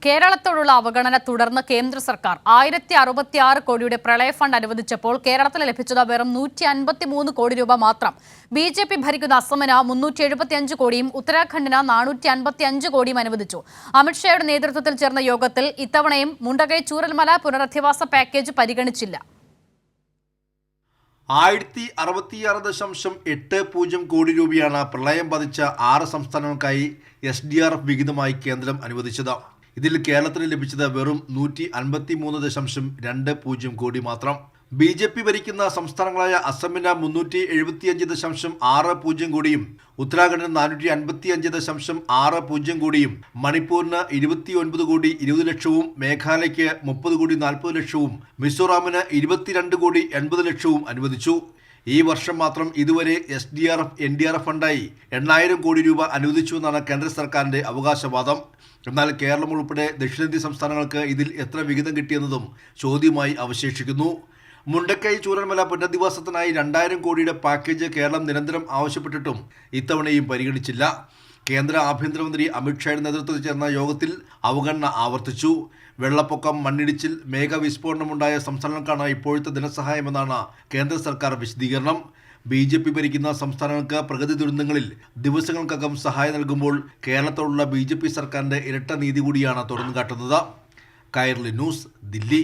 കേരളത്തോടുള്ള അവഗണന തുടർന്ന് കേന്ദ്ര സർക്കാർ 1066 കോടിയുടെ പ്രളയ ഫണ്ട് അനുവദിച്ചപ്പോൾ കേരളത്തിന് ലഭിച്ചത് വെറും 153 കോടി രൂപ മാത്രം. ബിജെപി ഭരിക്കുന്ന അസമിന് 375 കോടിയും ഉത്തരാഖണ്ഡിന് 455 കോടിയും അനുവദിച്ചു. അമിത്ഷായുടെ നേതൃത്വത്തിൽ ചേർന്ന യോഗത്തിൽ ഇത്തവണയും മുണ്ടകൈ ചൂരൽമല പുനരധിവാസ പാക്കേജ് പരിഗണിച്ചില്ല. 1066.80 കോടി രൂപയാണ് പ്രളയം ബാധിച്ച 6 സംസ്ഥാനങ്ങൾക്കായി SDRF വിഹിതമായി കേന്ദ്രം അനുവദിച്ചത്. ഇതിൽ കേരളത്തിന് ലഭിച്ചത് വെറും 153.20 കോടി മാത്രം. ബിജെപി ഭരിക്കുന്ന സംസ്ഥാനങ്ങളായ അസമിന് 375.60 കോടിയും ഉത്തരാഖണ്ഡിന് 455.60 കോടിയും മണിപ്പൂരിന് 29 കോടി 20 ലക്ഷവും മേഘാലയയ്ക്ക് 30 കോടി 40 ലക്ഷവും മിസോറാമിന് 22 കോടി 80 ലക്ഷവും അനുവദിച്ചു. ഈ വർഷം മാത്രം ഇതുവരെ SDRF NDRF ഫണ്ടായി 8,000 കോടി രൂപ അനുവദിച്ചുവെന്നാണ് കേന്ദ്ര സർക്കാരിന്റെ അവകാശവാദം. എന്നാൽ കേരളം ഉൾപ്പെടെ ദക്ഷിണേന്ത്യൻ സംസ്ഥാനങ്ങൾക്ക് ഇതിൽ എത്ര വിഹിതം കിട്ടിയെന്നതും ചോദ്യമായി അവശേഷിക്കുന്നു. മുണ്ടക്കൈ ചൂരൽമല പുനരധിവാസത്തിനായി 2,000 കോടിയുടെ പാക്കേജ് കേരളം നിരന്തരം ആവശ്യപ്പെട്ടിട്ടും ഇത്തവണയും പരിഗണിച്ചില്ല. കേന്ദ്ര ആഭ്യന്തരമന്ത്രി അമിത്ഷായുടെ നേതൃത്വത്തിൽ ചേർന്ന യോഗത്തിൽ അവഗണന ആവർത്തിച്ചു. വെള്ളപ്പൊക്കം, മണ്ണിടിച്ചിൽ, മേഘവിസ്ഫോടനമുണ്ടായ സംസ്ഥാനങ്ങൾക്കാണ് ഇപ്പോഴത്തെ ധനസഹായമെന്നാണ് കേന്ദ്ര സർക്കാർ വിശദീകരണം. BJP ഭരിക്കുന്ന സംസ്ഥാനങ്ങൾക്ക് പ്രകൃതി ദുരന്തങ്ങളിൽ ദിവസങ്ങൾക്കകം സഹായം നൽകുമ്പോൾ കേരളത്തോടുള്ള BJP സർക്കാരിന്റെ ഇരട്ട നീതി കൂടിയാണ് തുറന്നുകാട്ടുന്നത്. കൈരളി ന്യൂസ്, ദില്ലി.